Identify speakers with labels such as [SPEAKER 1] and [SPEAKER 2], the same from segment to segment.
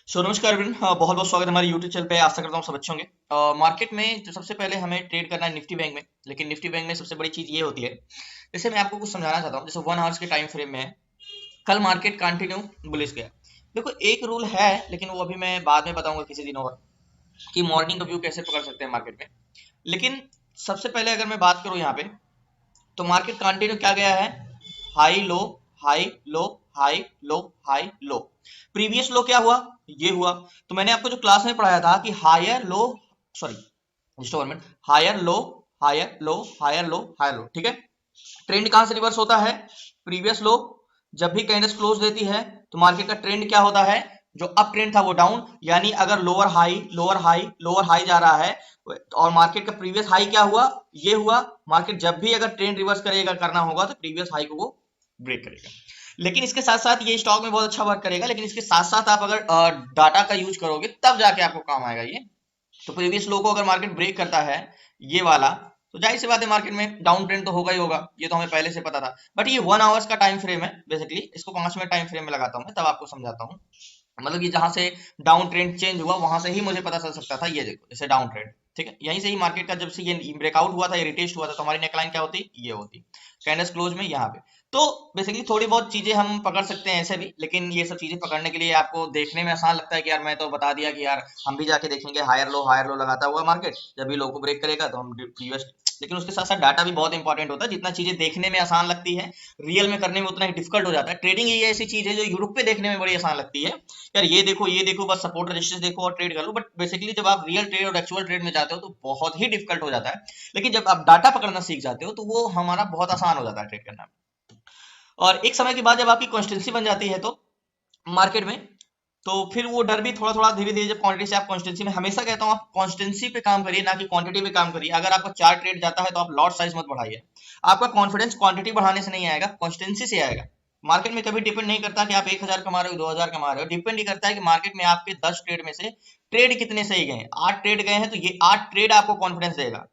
[SPEAKER 1] नमस्कार एवरीवन। बहुत बहुत स्वागत है हमारे यूट्यूब चैनल पे। आशा करता हूँ सब अच्छे होंगे। मार्केट में जो सबसे पहले हमें ट्रेड करना है निफ्टी बैंक में, लेकिन निफ्टी बैंक में सबसे बड़ी चीज ये होती है। जैसे मैं आपको कुछ समझाना चाहता हूँ। जैसे 1 आवर्स के टाइम फ्रेम में है, कल मार्केट कंटिन्यू बुलिश गया। देखो एक रूल है, लेकिन वो अभी मैं बाद में बताऊंगा किसी दिन और, कि मॉर्निंग का व्यू कैसे पकड़ सकते हैं मार्केट में। लेकिन सबसे पहले अगर मैं बात करूँ यहाँ पे, तो मार्केट कंटिन्यू क्या गया है, high low, high low, high low, high low. Previous लो क्या हुआ, ये हुआ। तो मैंने आपको जो क्लास में पढ़ाया था कि higher low, sorry just government, higher low, higher low, higher low, higher low, ठीक है। ट्रेंड कहां से रिवर्स होता है, प्रीवियस लो जब भी कैंडल्स क्लोज देती है तो मार्केट का ट्रेंड क्या होता है, जो अप ट्रेंड था वो डाउन। यानी अगर lower high lower high lower high जा रहा है और मार्केट का प्रीवियस हाई क्या हुआ, ये हुआ। मार्केट जब भी अगर ट्रेंड रिवर्स करेगा, करना होगा, तो प्रीवियस हाई को वो ब्रेक करेगा। लेकिन इसके साथ साथ ये स्टॉक में बहुत अच्छा वर्क करेगा, लेकिन इसके साथ साथ आप अगर डाटा का यूज करोगे तब जाके आपको काम आएगा ये। तो प्रीवियस लो को अगर मार्केट ब्रेक करता है, ये वाला, तो जाहिर सी बात है मार्केट में डाउन ट्रेंड तो होगा ही होगा, ये तो हमें पहले से पता था। बट ये 1 आवर्स का टाइम फ्रेम है, बेसिकली इसको 5 मिनट टाइम फ्रेम में लगाता हूँ मैं, तब आपको समझाता हूँ। मतलब ये जहां से डाउन ट्रेंड चेंज हुआ वहां से ही मुझे पता चल सकता था। ये देखो जैसे डाउन ट्रेंड, ठीक है, यहीं से ही मार्केट का जब से ये ब्रेकआउट हुआ था, ये रिटेस्ट हुआ था, तो हमारी नेकलाइन क्या होती, ये होती कैंडल्स क्लोज में यहाँ पे। तो बेसिकली थोड़ी बहुत चीजें हम पकड़ सकते हैं ऐसे भी, लेकिन ये सब चीजें पकड़ने के लिए आपको देखने में आसान लगता है कि यार मैं तो बता दिया कि यार हम भी जाके देखेंगे हायर लो लगाता हुआ मार्केट, जब भी लो को ब्रेक करेगा तो हम प्रीवियस। लेकिन उसके साथ साथ डाटा भी बहुत इंपॉर्टेंट होता है। जितना चीजें देखने में आसान लगती है, रियल में करने में उतना ही डिफिकल्ट हो जाता है। ट्रेडिंग ये ऐसी चीज है जो यूट्यूब पे देखने में बड़ी आसान लगती है, यार ये देखो बस सपोर्ट रजिस्टर देखो और ट्रेड कर लो। बट बेसिकली जब आप रियल ट्रेड और एक्चुअल ट्रेड में जाते हो तो बहुत ही डिफिकल्ट हो जाता है। लेकिन जब आप डाटा पकड़ना सीख जाते हो तो वो हमारा बहुत आसान हो जाता है ट्रेड करना। और एक समय के बाद जब आपकी कॉन्स्टेंसी बन जाती है तो मार्केट में, तो फिर वो डर भी थोड़ा थोड़ा धीरे धीरे, जब क्वांटिटी से आप कॉन्स्टेंसी में, हमेशा कहता हूँ आप कॉन्स्टेंसी पे काम करिए ना कि क्वांटिटी पे काम करिए। अगर आपका 4 ट्रेड जाता है तो आप लॉट साइज मत बढ़ाइए। आपका कॉन्फिडेंस क्वांटिटी बढ़ाने से नहीं आएगा, कॉन्स्टेंसी से आएगा। मार्केट में कभी डिपेंड नहीं करता कि आप 1,000 कमा रहे हो 2,000 कमा रहे हो। डिपेंड ही करता है कि मार्केट में आपके 10 ट्रेड में से ट्रेड कितने सही गए हैं। 8 ट्रेड गए हैं तो ये 8 ट्रेड आपको कॉन्फिडेंस देगा।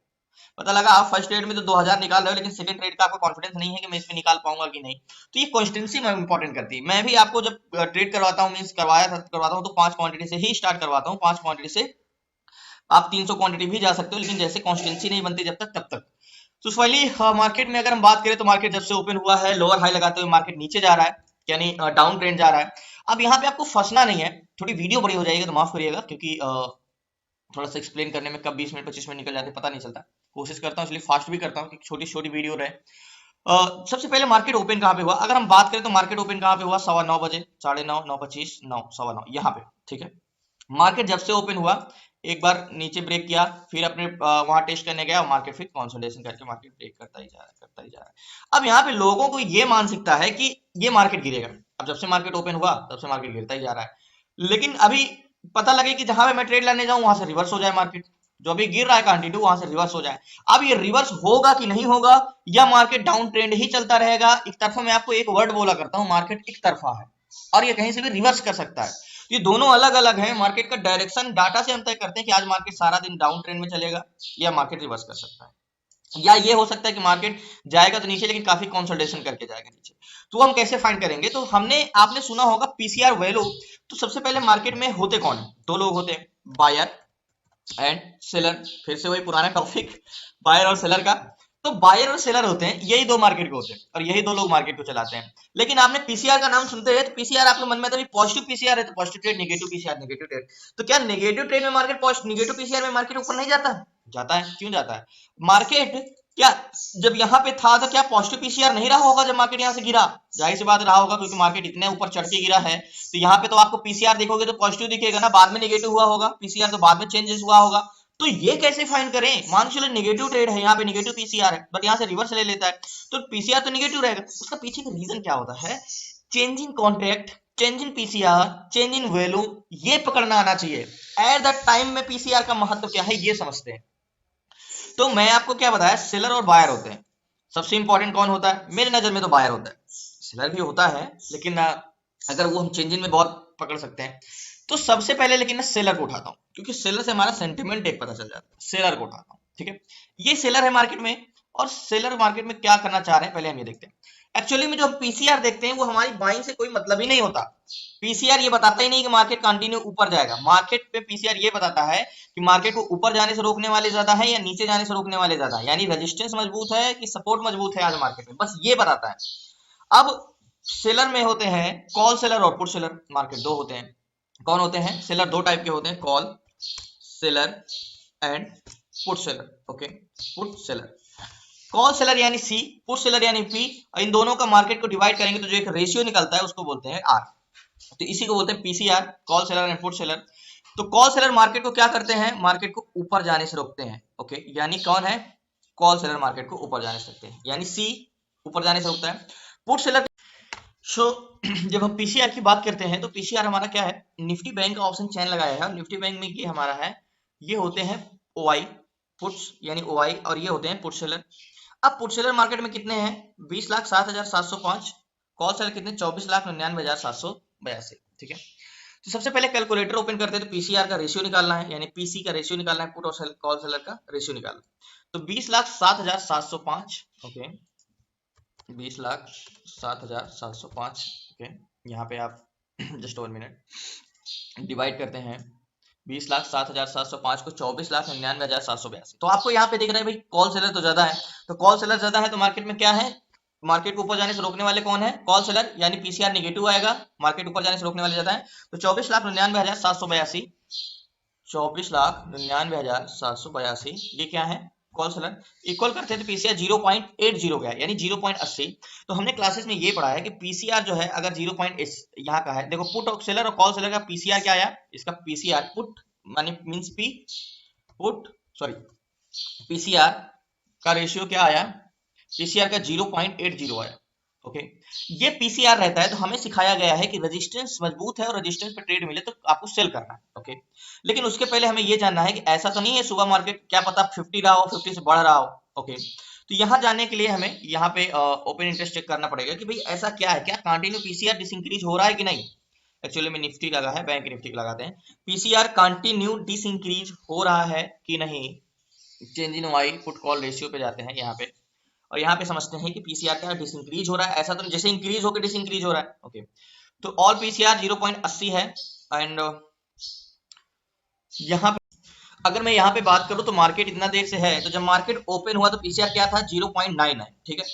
[SPEAKER 1] पता लगा आप फर्स्ट ट्रेड में तो 2,000 निकाल रहे हो, लेकिन सेकंड ट्रेड का आपको कॉन्फिडेंस नहीं है कि मैं इसमें निकाल पाऊंगा कि नहीं। तो ये कॉन्स्टेंसी में इंपॉर्टेंट करती है। मैं भी आपको जब ट्रेड करवाता हूँ, मीन करवाता हूँ, तो 5 क्वांटिटी से ही स्टार्ट करवाता हूँ। 5 क्वांटिटी से आप 300 क्वांटिटी भी जा सकते हो, लेकिन जैसे कॉन्स्टेंसी नहीं बनती जब तक तब तक। तो फाइनली मार्केट में अगर हम बात करें तो मार्केट जब से ओपन हुआ है लोअर हाई लगाते हुए मार्केट नीचे जा रहा है, यानी डाउन ट्रेंड जा रहा है। अब यहाँ पे आपको फंसना नहीं है। थोड़ी वीडियो बड़ी हो जाएगी तो माफ करिएगा, क्योंकि थोड़ा सा एक्सप्लेन करने में कब 20 मिनट 25 मिनट निकल जाते हैं पता नहीं चलता। कोशिश करता हूँ इसलिए फास्ट भी करता हूँ कि छोटी छोटी वीडियो रहे। सबसे पहले मार्केट ओपन कहाँ पे हुआ, अगर हम बात करें तो मार्केट ओपन कहाँ पे हुआ, 9:15 बजे, 9:30, 9:25, 9, 9:15 यहाँ पे, ठीक है। मार्केट जब से ओपन हुआ एक बार नीचे ब्रेक किया, फिर अपने वहां टेस्ट करने गया और मार्केट फिर कंसोलिडेशन करके मार्केट ब्रेक करता ही जा रहा है, करता ही जा रहा है। अब यहाँ पे लोगों को ये मानसिकता है कि ये मार्केट गिरेगा। अब जब से मार्केट ओपन हुआ तब से मार्केट गिरता ही जा रहा है, लेकिन अभी पता लगे कि जहां पे मैं ट्रेड लाने जाऊं वहां से रिवर्स हो जाए मार्केट, जो अभी गिर रहा है कंटिन्यू वहां से रिवर्स हो जाए। अब ये रिवर्स होगा कि नहीं होगा, या मार्केट डाउन ट्रेंड ही चलता रहेगा एक तरफा। मैं आपको एक वर्ड बोला करता हूं, मार्केट एक तरफा है और ये कहीं से भी रिवर्स कर सकता है। ये दोनों अलग अलग हैं। मार्केट का डायरेक्शन डाटा से हम तय करते हैं कि आज मार्केट सारा दिन डाउन ट्रेंड में चलेगा या मार्केट रिवर्स कर सकता है, या ये हो सकता है कि मार्केट जाएगा तो नीचे, लेकिन काफी कंसोलिडेशन करके जाएगा नीचे। तो हम कैसे फाइंड करेंगे, तो हमने आपने सुना होगा पीसीआर वैल्यू। तो सबसे पहले मार्केट में होते कौन है, दो लोग होते हैं, बायर एंड सेलर। फिर से वही पुराना टॉपिक, बायर और सेलर का। तो बायर और सेलर होते हैं, यही दो मार्केट को होते हैं और यही दो लोग मार्केट को चलाते हैं। लेकिन आपने पीसीआर का नाम सुनते हैं तो पीसीआर आपके मन में तो पॉजिटिव पीसीआर है तो positive trade, negative PCR negative trade. तो क्या नेगेटिव ट्रेड में मार्केट, नेगेटिव पीसीआर में मार्केट ऊपर नहीं जाता, जाता है। क्यों जाता है मार्केट, क्या जब यहाँ पे था तो क्या पॉजिटिव पीसीआर नहीं रहा होगा जब मार्केट यहाँ से गिरा, जाहिर सी बात रहा होगा, क्योंकि मार्केट इतने ऊपर चढ़ के गिरा है। तो यहाँ पे तो आपको पीसीआर देखोगे तो पॉजिटिव दिखेगा ना, बाद में नेगेटिव हुआ होगा पीसीआर, तो बाद में चेंजेस हुआ होगा। तो ये कैसे फाइंड करें, मान चलो नेगेटिव ट्रेड है, यहाँ पे नेगेटिव पीसीआर है, बट यहाँ से रिवर्स ले लेता है, तो पीसीआर तो नेगेटिव रहेगा। उसका पीछे का रीजन क्या होता है, change in contract, change in PCR, change in value, ये पकड़ना आना चाहिए। एट द टाइम में पीसीआर का महत्व क्या है ये समझते हैं। तो मैं आपको क्या बताया, सेलर और बायर होते हैं। सबसे इंपॉर्टेंट कौन होता है, मेरी नजर में तो बायर होता है। सेलर भी होता है, लेकिन अगर वो हम चेंजिंग में बहुत पकड़ सकते हैं तो सबसे पहले लेकिन मैं सेलर को उठाता हूँ, क्योंकि सेलर से हमारा सेंटिमेंट एक पता चल जाता है। सेलर को उठाता हूँ, ठीक है। ये सेलर है मार्केट में, और सेलर मार्केट में क्या करना चाह रहे हैं पहले हम ये देखते हैं। एक्चुअली में जो हम पीसीआर देखते हैं वो हमारी बाइंग से कोई मतलब ही नहीं होता। पीसीआर ये बताता ही नहीं कि मार्केट कंटिन्यू ऊपर जाएगा। मार्केट पे पीसीआर ये बताता है कि मार्केट को ऊपर जाने से रोकने वाले ज्यादा है या नीचे जाने से रोकने वाले ज्यादा है, यानी रेजिस्टेंस मजबूत है कि सपोर्ट मजबूत है आज मार्केट में, बस ये बताता है। अब सेलर में होते हैं कॉल सेलर और पुट सेलर, मार्केट दो होते हैं। कौन होते हैं? सेलर दो टाइप के होते हैं, call seller and put seller. Okay, put seller, call seller यानी सी, पुट सेलर यानी पी, और इन दोनों का मार्केट को डिवाइड करेंगे तो जो एक रेशियो निकलता है उसको बोलते हैं आर। तो इसी को बोलते हैं PCR, call seller and put seller. तो कॉल सेलर मार्केट को क्या करते हैं? मार्केट को ऊपर जाने से रोकते हैं। ओके, यानी कौन है? कॉल सेलर मार्केट को ऊपर जाने से रोकते हैं, यानी सी ऊपर जाने से रोकता है। पुट सेलर सो जब हम पीसीआर की बात करते हैं तो पीसीआर हमारा क्या है? निफ्टी बैंक का ऑप्शन चैन लगाया है, निफ्टी बैंक में ये हमारा है, ये होते हैं ओआई पुट्स यानी ओआई, और ये होते हैं पुट सेलर। अब पुट सेलर मार्केट में कितने हैं? 20,07,705। कॉल सेलर कितने? 24,99,782। ठीक है, तो सबसे पहले कैलकुलेटर ओपन करते हैं तो पीसीआर का रेशियो निकालना है, यानी पीसी का रेशियो निकालना है, पुट और कॉल सेलर का रेशियो निकालना है। तो 20,07,705, ओके, 20,07,705। ओके, यहाँ पे आप जस्ट 1 मिनट डिवाइड करते हैं 20,07,705 को 24,99,782। तो आपको यहाँ पे दिख रहा है भाई कॉल सेलर तो ज्यादा है, तो कॉल सेलर ज्यादा है तो मार्केट में क्या है? मार्केट को ऊपर जाने से रोकने वाले कौन है? कॉल सेलर, यानी पीसीआर नेगेटिव आएगा, मार्केट ऊपर जाने से रोकने वाले ज्यादा है। तो 24,99,782, 24,99,782 ये क्या है? Call seller. इक्वल करते हैं तो पीसीआर 0.80 का है, यानी 0.80। तो हमने क्लासेस में ये पढ़ा है कि पीसीआर जो है अगर 0.8 यहाँ का है, देखो पुट और सेलर और कॉल सेलर का पीसीआर क्या आया? इसका पीसीआर पुट माने means P put sorry PCR का रेशियो क्या आया? पीसीआर का 0.80 आया। ओके, ये पीसीआर रहता है तो हमें सिखाया गया है कि रेजिस्टेंस मजबूत है और रेजिस्टेंस पे ट्रेड मिले तो आपको सेल करना है। ओके, लेकिन उसके पहले हमें ये जानना है कि ऐसा तो नहीं है सुबह मार्केट क्या पता 50 रहा हो, 50 से बढ़ रहा हो। ओके, तो यहाँ जाने के लिए हमें यहाँ पे ओपन इंटरेस्ट चेक करना पड़ेगा कि भाई ऐसा क्या है, क्या कंटिन्यू पीसीआर डिसइंक्रीज हो रहा है कि नहीं। एक्चुअली में निफ्टी लगा है, बैंक निफ्टी लगाते हैं, पीसीआर कंटिन्यू डिसइंक्रीज हो रहा है कि नहीं। Change in Y put call ratio पे जाते हैं यहाँ पे, और यहाँ पे समझते हैं कि पीसीआर क्या डिसइंक्रीज हो रहा है, ऐसा तो जैसे इंक्रीज होकर डिसइंक्रीज हो रहा है। ओके, तो ऑल पीसीआर 0.80 है। एंड यहाँ पे अगर मैं यहाँ पे बात करूँ तो मार्केट इतना देर से है, तो जब मार्केट ओपन हुआ तो पीसीआर क्या था? 0.9 है। ठीक है,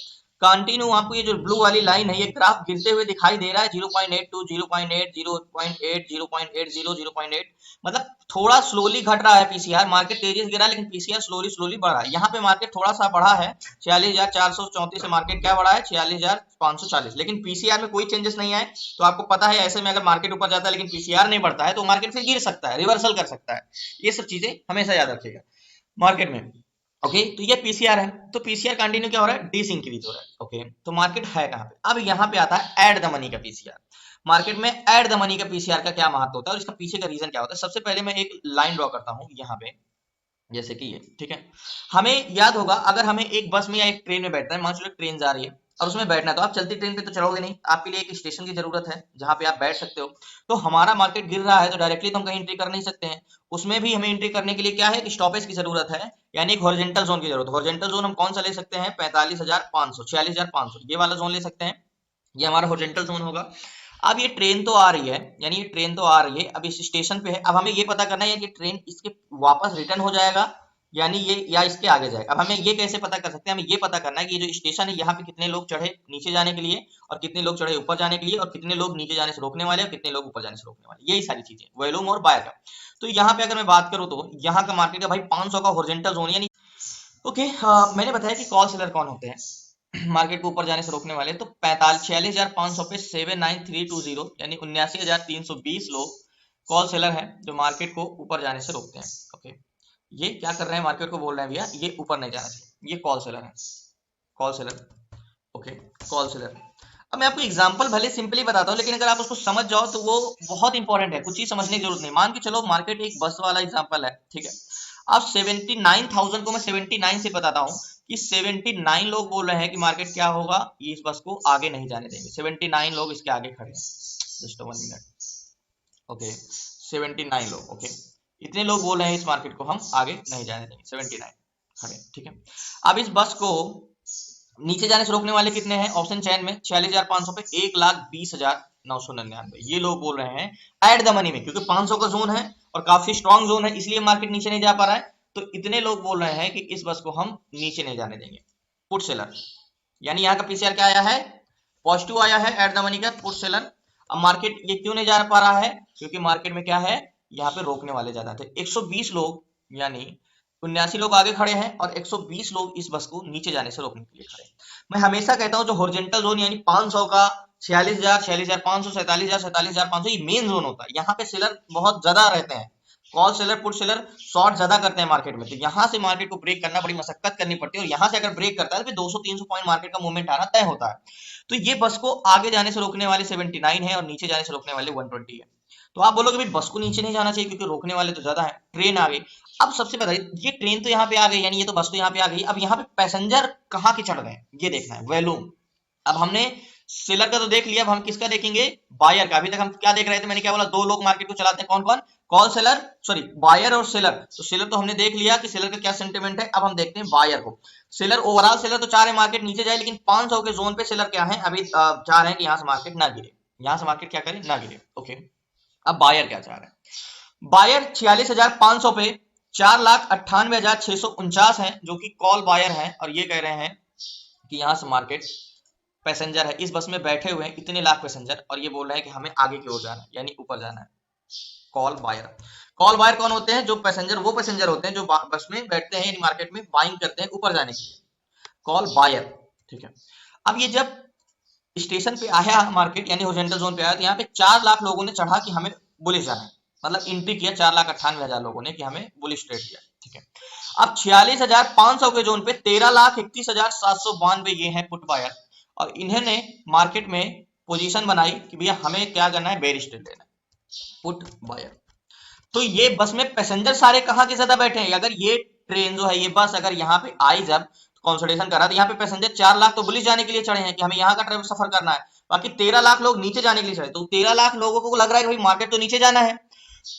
[SPEAKER 1] कंटिन्यू आपको ये जो ब्लू वाली लाइन है ये ग्राफ गिरते हुए दिखाई दे रहा है, 0.82 0.8 0.8 0.80 0.8, मतलब थोड़ा स्लोली घट रहा है पीसीआर। मार्केट तेजी से गिरा लेकिन पीसीआर स्लोली स्लोली बढ़ा है। यहाँ पे मार्केट थोड़ा सा बढ़ा है, 46,434 से मार्केट क्या बढ़ा है? 46,540, लेकिन पीसीआर में कोई चेंजेस नहीं आए। तो आपको पता है ऐसे में अगर मार्केट ऊपर जाता है लेकिन पीसीआर नहीं बढ़ता है तो मार्केट फिर गिर सकता है, रिवर्सल कर सकता है। ये सब चीजें हमेशा याद रखिएगा मार्केट में। ओके, तो ये पीसीआर है, तो पीसीआर कंटिन्यू क्या हो रहा है? डिस इंक्रीज हो रहा है। ओके, तो मार्केट है कहां पे? अब यहाँ पे आता है एड द मनी का पीसीआर। मार्केट में एड द मनी का पीसीआर का क्या महत्व होता है और इसका पीछे का रीजन क्या होता है? सबसे पहले मैं एक लाइन ड्रॉ करता हूं यहाँ पे, जैसे कि ये। ठीक है, हमें याद होगा अगर हमें एक बस में या एक ट्रेन में बैठना है, मान लो ट्रेन जा रही है और उसमें बैठना है, तो आप चलती ट्रेन पे तो चढ़ोगे नहीं, आपके लिए एक स्टेशन की जरूरत है जहां पे आप बैठ सकते हो। तो हमारा मार्केट गिर रहा है तो डायरेक्टली तो हम कहीं एंट्री कर नहीं सकते हैं, उसमें भी हमें एंट्री करने के लिए क्या है कि स्टॉपेज की जरूरत है, यानी एक हॉरिजॉन्टल जोन की जरूरत है। हॉरिजॉन्टल जोन हम कौन सा ले सकते हैं? 45,500 46,500 ये वाला जोन ले सकते हैं, ये हमारा हॉरिजॉन्टल जोन होगा। अब ये ट्रेन तो आ रही है, यानी ये ट्रेन तो आ रही है, अब इस स्टेशन पे है, अब हमें ये पता करना है कि ट्रेन इसके वापस रिटर्न हो जाएगा यानी ये या इसके आगे जाएगा। अब हमें ये कैसे पता कर सकते हैं? हमें ये पता करना है कि ये जो स्टेशन है यहाँ पे कितने लोग चढ़े नीचे जाने के लिए और कितने लोग चढ़े ऊपर जाने के लिए और कितने लोग नीचे जाने से रोकने वाले और कितने लोग ऊपर जाने से रोकने वाले, यही सारी चीजें वॉल्यूम और बायर का। तो यहाँ पे अगर मैं बात करूँ तो यहाँ का मार्केट का भाई 500 का हॉरिजॉन्टल जोन यानी ओके। मैंने बताया कि कॉल सेलर कौन होते हैं मार्केट को ऊपर जाने से रोकने वाले, तो 46,500 पे 79320 यानी 79,320 लोग कॉल सेलर हैं जो मार्केट को ऊपर जाने से रोकते हैं। ओके, ये क्या कर रहे हैं? मार्केट को बोल रहे हैं भैया ये ऊपर नहीं जाना चाहिए, ये कॉल सेलर है, call seller. Okay, call seller. अब मैं आपको एग्जांपल भले सिंपली बताता हूँ लेकिन अगर आप उसको समझ जाओ तो वो बहुत इंपॉर्टेंट है, कुछ चीज समझने की जरूरत नहीं। मान के चलो मार्केट एक बस वाला एग्जांपल है, ठीक है, अब 79,000 को मैं 79 से बताता हूँ कि 79 लोग बोल रहे हैं कि मार्केट क्या होगा, ये इस बस को आगे नहीं जाने देंगे। 79 लोग इसके आगे खड़े हैं, जस्ट 1 मिनट। ओके, 79 लोग, ओके, इतने लोग बोल रहे हैं इस मार्केट को हम आगे नहीं जाने देंगे, 79 खड़े, ठीक है। अब इस बस को नीचे जाने से रोकने वाले कितने हैं ऑप्शन चैन में? 46,500 पे 1,20,999 ये लोग बोल रहे हैं एट द मनी में, क्योंकि 500 का जोन है और काफी स्ट्रॉन्ग जोन है, इसलिए मार्केट नीचे नहीं जा पा रहा है। तो इतने लोग बोल रहे हैं कि इस बस को हम नीचे नहीं जाने देंगे, पुट सेलर। यानी यहाँ का पीसीआर क्या आया है? पॉजिटिव आया है एट द मनी का, पुट सेलर। अब मार्केट ये क्यों नहीं जा पा रहा है? क्योंकि मार्केट में क्या है, यहाँ पे रोकने वाले ज्यादा थे। 120 लोग यानी 79 लोग आगे खड़े हैं और 120 लोग इस बस को नीचे जाने से रोकने के लिए खड़े हैं। मैं हमेशा कहता हूँ जो हॉरिजॉन्टल जोन यानी 500 का 46,000, 46,500, 47,000, 47,500 ये मेन जोन होता है। यहाँ पे सेलर बहुत ज्यादा रहते हैं, call seller put seller short ज्यादा करते हैं मार्केट में। तो यहाँ से मार्केट को ब्रेक करना बड़ी मशक्कत करनी पड़ती है और यहाँ से अगर ब्रेक करता है तो 200-300 पॉइंट मार्केट का मूवमेंट आना तय होता है। तो ये बस को आगे जाने से रोकने वाले 79 है और नीचे जाने से रोकने वाले 120 है। तो आप बोलोगे भाई बस को नीचे नहीं जाना चाहिए क्योंकि रोकने वाले तो ज्यादा है। ट्रेन आ गई। अब सबसे बताइए, ये ट्रेन तो यहाँ पे आ गई, यानी ये तो बस तो यहाँ पे आ गई। अब यहाँ पे पैसेंजर कहाँ के चढ़ गए ये देखना है, वैल्यूम। अब हमने सेलर का तो देख लिया, अब हम किसका देखेंगे? बायर का। अभी तक हम क्या देख रहे थे? मैंने क्या बोला? दो लोग मार्केट को चलाते हैं, कौन कौन? कॉल सेलर, सॉरी बायर और सेलर। तो सेलर तो हमने देख लिया कि सेलर का क्या सेंटिमेंट है। अब हम देखते हैं बायर को। सेलर ओवरऑल सेलर तो चाह रहे हैं मार्केट नीचे जाए, लेकिन 500 के जोन पे सेलर क्या है अभी चाह रहे हैं कि यहाँ से मार्केट ना गिरे, यहाँ से मार्केट क्या करे, ना गिरे। ओके, अब बायर क्या चाह रहे हैं? बायर 46,500 पे 4,98,649 है, जो कि कॉल बायर है और ये कह रहे हैं कि यहाँ से मार्केट पैसेंजर है, इस बस में बैठे हुए हैं इतने लाख पैसेंजर और ये बोल रहे हैं कि हमें आगे की ओर जाना है, यानी ऊपर जाना है। Call buyer. कॉल बायर कौन होते हैं? जो पैसेंजर, वो पैसेंजर होते हैं जो बस में बैठते हैं, यानी मार्केट में बाइंग करते हैं ऊपर जाने के लिए, कॉल बायर। ठीक है। अब ये जब स्टेशन पे आया मार्केट यानी हॉरिजॉन्टल जोन पे आया, तो यहाँ पे 4 लाख लोगों ने चढ़ा कि हमें बुलिश जाना है, मतलब एंट्री किया 4,98,000 लोगों ने कि हमें बुलिश ट्रेड किया। ठीक है। अब 46,500 के जोन पे 13,31,792 ये है पुट बायर और इन्होंने मार्केट में पोजीशन बनाई कि भैया हमें क्या करना है, बेरिश ट्रेड लेना है, पुट बायर। तो ये बस में पैसेंजर सारे कहाँ के ज्यादा बैठे हैं? अगर ये ट्रेन जो है, ये बस अगर यहाँ पे आई जब कंसोलिडेशन करा, तो यहाँ पे पैसेंजर 4 लाख तो बुलिश जाने के लिए चढ़े हैं कि हमें यहाँ का ट्रेवल सफर करना है, बाकी 13 लाख लोग नीचे जाने के लिए चढ़े। तो 13 लाख लोगों को लग रहा है कि भाई मार्केट तो नीचे जाना है,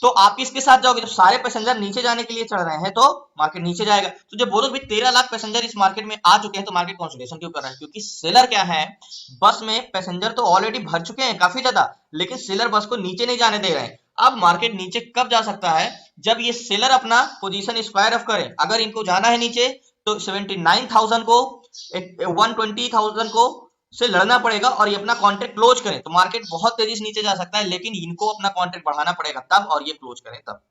[SPEAKER 1] तो आप किसके साथ जाओगे? जब सारे पैसेंजर नीचे जाने के लिए चढ़ रहे हैं तो मार्केट नीचे जाएगा। तो जब बोलो भाई 13 लाख पैसेंजर इस मार्केट में आ चुके हैं, तो मार्केट कंसोलिडेशन क्यों कर रहा है? क्योंकि सेलर क्या है, बस में पैसेंजर तो ऑलरेडी भर चुके हैं काफी ज्यादा, लेकिन सेलर बस को नीचे नहीं जाने दे रहे हैं। अब मार्केट नीचे कब जा सकता है? जब ये सेलर अपना पोजीशन स्क्वायर ऑफ करें। अगर इनको जाना है नीचे तो 79,000 को 120,000 को से लड़ना पड़ेगा और ये अपना कॉन्ट्रैक्ट क्लोज करें, तो मार्केट बहुत तेजी से नीचे जा सकता है, लेकिन इनको अपना कॉन्ट्रैक्ट बढ़ाना पड़ेगा तब, और ये क्लोज करें तब।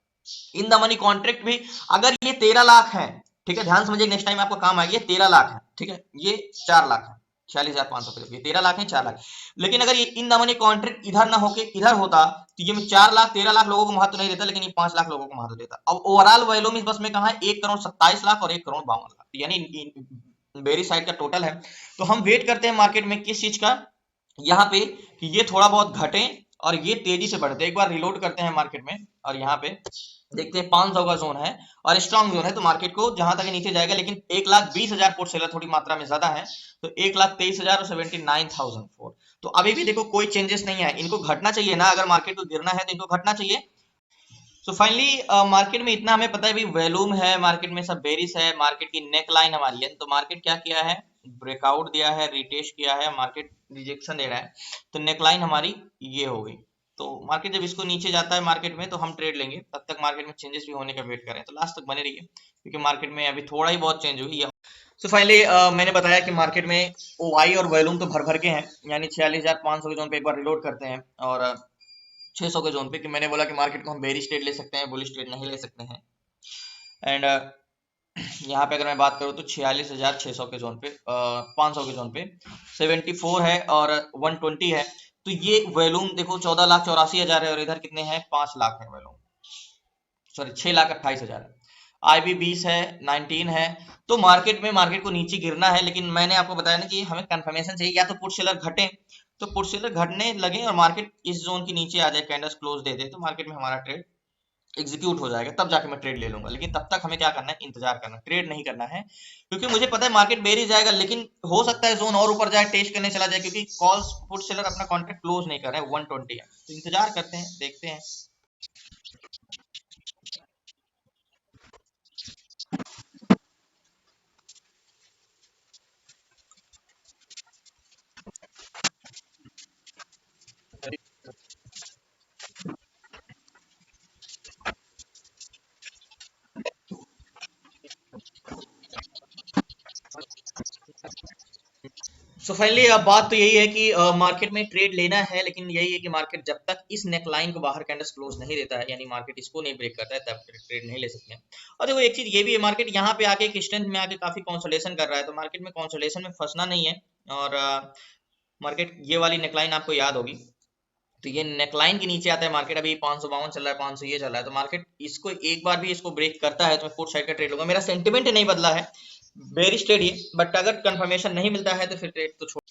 [SPEAKER 1] इन द मनी कॉन्ट्रैक्ट भी अगर ये 13 लाख है, ठीक है, ध्यान समझिए, नेक्स्ट टाइम आपको काम आएगी, ये 13 लाख है, ठीक है, ये 4 लाख है, 46,500 पे, ये 13 लाख है, 4 लाख। लेकिन अगर ये इन द मनी कॉन्ट्रैक्ट इधर ना होके इधर होता, तो ये 4 लाख 13 लाख लोगों को महत्व नहीं देता, लेकिन ये 5 लाख लोगों को महत्व देता। अब ओवरऑल वैल्यूम इस बस में कहा है 1,27,00,000 और 1,52,00,000, यानी बेरी साइड का टोटल है। तो हम वेट करते हैं मार्केट में किस चीज का, यहाँ पे, कि ये थोड़ा बहुत घटे और ये तेजी से बढ़ते। एक बार रिलोड करते हैं मार्केट में और यहाँ पे देखते हैं 500 का जोन है और स्ट्रॉन्ग जोन है, तो मार्केट को जहां तक नीचे जाएगा, लेकिन 1,20,000 पोर्ट सेलर थोड़ी मात्रा में ज्यादा है, तो 1,23,000 और 79,004। तो अभी भी देखो कोई चेंजेस नहीं है, इनको घटना चाहिए ना, अगर मार्केट को गिरना है तो इनको घटना चाहिए। सो फाइनली मार्केट में इतना हमें पता है, भी वैल्यूम है मार्केट में, सब बेरिस है, मार्केट की नेक लाइन हमारी है। तो मार्केट क्या किया है, ब्रेकआउट दिया है, रिटेस्ट किया है, मार्केट रिजेक्शन दे रहा है, तो नेकलाइन हमारी ये हो गई। तो मार्केट जब इसको नीचे जाता है मार्केट में तो हम ट्रेड लेंगे, तब तक मार्केट में चेंजेस भी होने का वेट करें, तो लास्ट तक बने रहिए क्योंकि मार्केट में अभी थोड़ा ही बहुत चेंज हुई है। सो फाइनली मैंने बताया कि मार्केट में ओआई और वैल्यूम तो भर भर के हैं, यानी 46,500 के जोन पे एक बार रिलोड करते हैं और 600 के जोन पे, कि मैंने बोला कि मार्केट को हम बेरिश ट्रेड ले सकते हैं, बुलिश ट्रेड नहीं ले सकते हैं। एंड यहाँ पे अगर मैं बात करूँ तो 46,600 के जोन पे 500 के जोन पे 74 है और 120 है। तो ये वैल्यूम देखो 14,84,000 है और इधर कितने हैं, 5 लाख है वैल्यूम, सॉरी 6,28,000 है। IB 20 है, 19 है। तो मार्केट में मार्केट को नीचे गिरना है, लेकिन मैंने आपको बताया ना कि हमें कंफर्मेशन चाहिए, या तो पुट सेलर घटे, तो पुट सेलर घटने लगे और मार्केट इस जोन के नीचे आ जाए, कैंडल्स क्लोज दे दे, तो मार्केट में हमारा ट्रेड एग्जीक्यूट हो जाएगा, तब जाके मैं ट्रेड ले लूंगा। लेकिन तब तक हमें क्या करना है, इंतजार करना, ट्रेड नहीं करना है, क्योंकि मुझे पता है मार्केट बेरी जाएगा, लेकिन हो सकता है जोन और ऊपर जाए, टेस्ट करने चला जाए, क्योंकि कॉल्स पुट सेलर अपना कॉन्ट्रैक्ट क्लोज नहीं कर रहे हैं, 120 है, तो इंतजार करते हैं, देखते हैं। सो फाइनली अब बात तो यही है कि मार्केट में ट्रेड लेना है, लेकिन यही है कि मार्केट जब तक इस नेकलाइन को बाहर कैंडल्स क्लोज नहीं देता है, यानी मार्केट इसको नहीं ब्रेक करता है, तब ट्रेड नहीं ले सकते हैं। और देखो एक चीज ये भी है, मार्केट यहाँ पे आके एक स्ट्रेंथ में आके काफी कंसोलिडेशन कर रहा है, तो मार्केट में कंसोलिडेशन में फंसना नहीं है। और मार्केट ये वाली नेकलाइन आपको याद होगी, तो ये नेकलाइन के नीचे आता है मार्केट। अभी 552 चल रहा है, 500 ये चल रहा है, तो मार्केट इसको एक बार भी इसको ब्रेक करता है तो मैं पुट साइड का ट्रेड लूंगा। मेरा सेंटिमेंट नहीं बदला है, बेरिश ट्रेड ये, बट अगर कंफर्मेशन नहीं मिलता है तो फिर ट्रेड तो छोड़।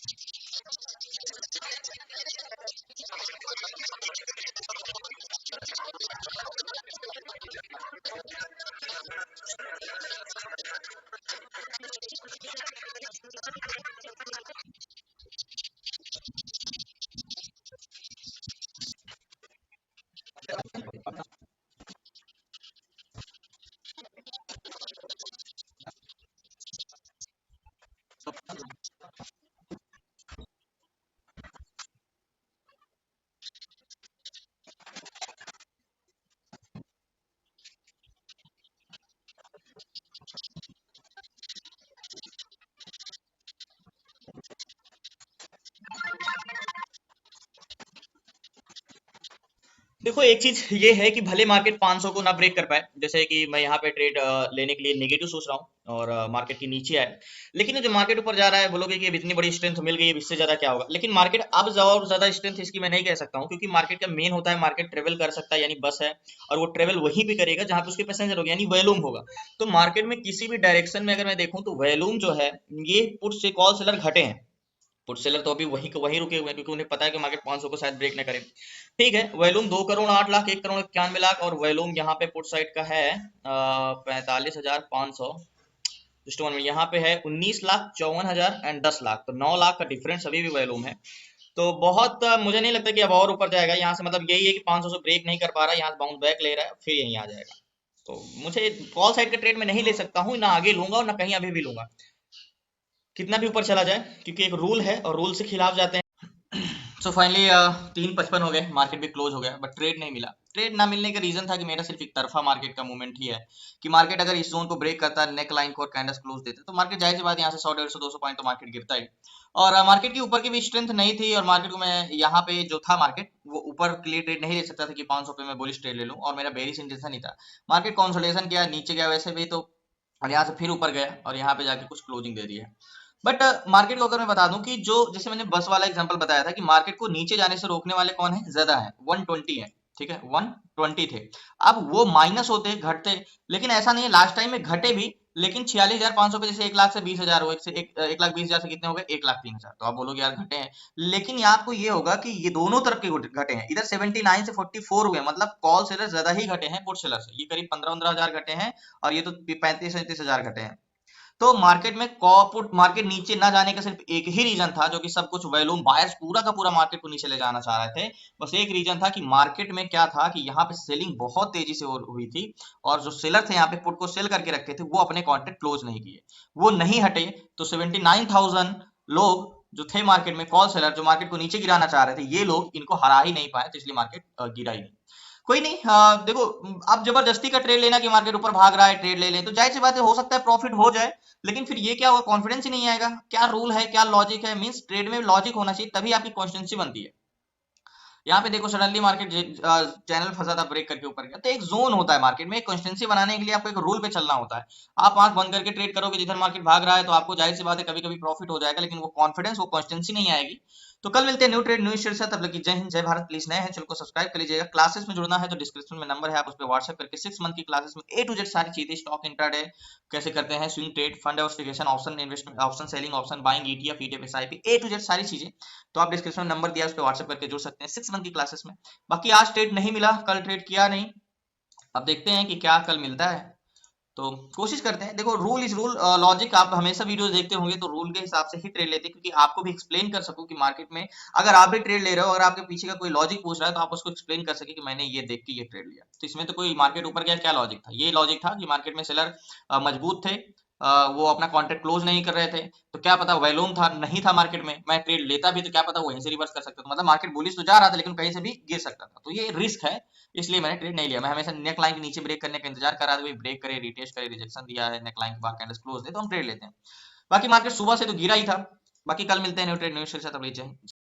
[SPEAKER 1] देखो एक चीज ये है कि भले मार्केट 500 को ना ब्रेक कर पाए, जैसे कि मैं यहाँ पे ट्रेड लेने के लिए नेगेटिव सोच रहा हूँ और मार्केट के नीचे आए, लेकिन जो मार्केट ऊपर जा रहा है बोलोगे कि अब इतनी बड़ी स्ट्रेंथ मिल गई है, इससे ज्यादा क्या होगा। लेकिन मार्केट अब और ज्यादा स्ट्रेंथ इसकी मैं नहीं कह सकता हूँ, क्योंकि मार्केट का मेन होता है मार्केट ट्रेवल कर सकता है, यानी बस है, और वो ट्रेवल वहीं पे करेगा जहां पे उसके पैसेंजर होगा, यानी वॉल्यूम होगा। तो मार्केट में किसी भी डायरेक्शन में अगर मैं देखूं तो वॉल्यूम जो है, ये पुट से कॉल सेलर घटे हैं। पुट सेलर तो अभी वहीं रुके हुए हैं, क्योंकि उन्हें पता है कि मार्केट 500 को शायद ब्रेक ना करे। ठीक है, वॉल्यूम 2 करोड़ 8 लाख 1 करोड़ 91 लाख, और वॉल्यूम यहाँ पे पुट साइड का है 45,500। जस्ट वन मिनट, यहाँ पे है 19,54,000 एंड 10 लाख, तो 9 लाख का डिफरेंस अभी भी वॉल्यूम है। तो बहुत मुझे नहीं लगता कि अब और ऊपर जाएगा यहाँ से, मतलब यही है कि 500 से ब्रेक नहीं कर पा रहा है, यहाँ से बाउंस बैक ले रहा है, फिर यहीं आ जाएगा। तो मुझे कॉल साइड का ट्रेड में नहीं ले सकता हूँ, ना आगे लूंगा और ना कहीं अभी भी लूंगा, कितना भी ऊपर चला जाए, क्योंकि एक रूल है और रूल से खिलाफ जाते हैं। सो फाइनली 3:55 हो गए, मार्केट भी क्लोज हो गया, बट ट्रेड नहीं मिला। ट्रेड ना मिलने का रीजन था कि मेरा सिर्फ एक तरफा मार्केट का मूवमेंट ही है, कि मार्केट अगर इस जोन को ब्रेक करता है, नेक लाइन को और कैंडल्स क्लोज देते, तो मार्केट जाहिर सी बात यहाँ से 100 150 200 पॉइंट तो मार्केट गिरता ही। और मार्केट के ऊपर की भी स्ट्रेंथ नहीं थी, और मार्केट को मैं यहाँ पे जो था मार्केट वो ऊर के लिए ट्रेड नहीं ले सकता था कि 500 पे मैं बुलिश ट्रेड ले लूँ, और मेरा बेरिश इंटेंशन नहीं था। मार्केट कंसोलिडेशन किया, नीचे गया वैसे भी तो, और यहाँ से फिर ऊपर गया और यहाँ पे जाके कुछ क्लोजिंग दे दी है। बट मार्केट को अगर मैं बता दूं कि जो, जैसे मैंने बस वाला एग्जांपल बताया था कि मार्केट को नीचे जाने से रोकने वाले कौन है, ज्यादा है, 120 है। ठीक है, 120 थे। अब वो माइनस होते घटते, लेकिन ऐसा नहीं है, लास्ट टाइम में घटे भी, लेकिन 46,500 पे जैसे 1 लाख से 20,000 हो, 1,20,000 से कितने हो गए, 1,03,000, तो आप बोलोगे यार घटे हैं, लेकिन ये आपको ये होगा कि ये दोनों तरफ के घटे हैं। इधर 79 से 44 हुए, मतलब कॉल सेलर ज्यादा ही घटे हैं पुट सेलर से, ये करीब 15-15 हजार घटे हैं, और ये तो 35-37 हजार घटे हैं। तो मार्केट में कॉपुट मार्केट नीचे ना जाने का सिर्फ एक ही रीजन था, जो कि सब कुछ वैल्यूम बायर्स पूरा का पूरा मार्केट को नीचे ले जाना चाह रहे थे। बस एक रीजन था कि मार्केट में क्या था कि यहाँ पे सेलिंग बहुत तेजी से हुई थी, और जो सेलर थे यहाँ पे पुट को सेल करके रखे थे, वो अपने कॉन्ट्रैक्ट क्लोज नहीं किए, वो नहीं हटे। तो 79,000 लोग जो थे मार्केट में, कॉल सेलर जो मार्केट को नीचे गिराना चाह रहे थे, ये लोग इनको हरा ही नहीं पाए, तो इसलिए मार्केट गिरा ही नहीं। कोई नहीं, देखो अब जबरदस्ती का ट्रेड लेना कि मार्केट ऊपर भाग रहा है ट्रेड ले लें, तो जाहिर सी बात है हो सकता है प्रॉफिट हो जाए, लेकिन फिर ये क्या होगा, कॉन्फिडेंस ही नहीं आएगा। क्या रूल है, क्या लॉजिक है, मींस ट्रेड में लॉजिक होना चाहिए, तभी आपकी कॉन्स्टेंसी बनती है। यहाँ पे देखो सडनली मार्केट चैनल फंसा था, ब्रेक करके ऊपर गया, तो एक जोन होता है मार्केट में, कंसिस्टेंसी बनाने के लिए आपको एक रूल पे चलना होता है। आप आंख बंद करके ट्रेड करोगे जिधर मार्केट भाग रहा है, तो आपको जाहिर सी बात है कभी कभी प्रॉफिट हो जाएगा, लेकिन वो कॉन्फिडेंस, वो कंसिस्टेंसी नहीं आएगी। तो कल मिलते हैं न्यू ट्रेड न्यू शेयर से, तब लगी जय हिंद जय भारत। प्लीज नए हैं चैनल को सब्सक्राइब कर लीजिएगा। क्लासेस में जुड़ना है तो डिस्क्रिप्शन में नंबर है, आप उस पर व्हाट्सएप करके 6 मंथ की क्लासेस में A to Z सारी चीजें, स्टॉक इंट्राडे कैसे करते हैं, swing trade, fund diversification, option investment, option selling, option buying, ETF ETF SIP, A to Z सारी चीजें, तो आप डिस्क्रिप्शन में नंबर दिया उस पर व्हाट्सएप करके जुड़ सकते हैं 6 मंथ की क्लासेस में। बाकी आज ट्रेड नहीं मिला, कल ट्रेड किया नहीं, अब देखते हैं कि क्या कल मिलता है, तो कोशिश करते हैं। देखो रूल इज रूल, लॉजिक आप हमेशा वीडियोस देखते होंगे तो रूल के हिसाब से ही ट्रेड लेते हैं, क्योंकि आपको भी एक्सप्लेन कर सकूं कि मार्केट में अगर आप भी ट्रेड ले रहे हो, अगर आपके पीछे का कोई लॉजिक पूछ रहा है, तो आप उसको एक्सप्लेन कर सके कि मैंने ये देख के ये ट्रेड लिया। तो इसमें तो कोई मार्केट ऊपर गया क्या लॉजिक था, ये लॉजिक था कि मार्केट में सेलर मजबूत थे, वो अपना कॉन्ट्रैक्ट क्लोज नहीं कर रहे थे, तो क्या पता वैल्यूम था नहीं था मार्केट में, मैं ट्रेड लेता भी तो क्या पता वहीं से रिवर्स कर सकता था, मतलब मार्केट बुलिश तो जा रहा था लेकिन कहीं से भी गिर सकता था, तो ये रिस्क है, इसलिए मैंने ट्रेड नहीं लिया। मैं हमेशा नेक लाइन के नीचे ब्रेक करने का इंतजार कर रहा था, ब्रेक करे, रिटेस्ट करे, रिजेक्शन दिया है, नेक लाइन के बाद कैंडल्स क्लोज दे, तो हम ट्रेड लेते हैं। बाकी मार्केट सुबह से तो गिरा ही था, बाकी कल मिलते हैं न्यू ट्रेड न्यूज के साथ, अब लीजिए।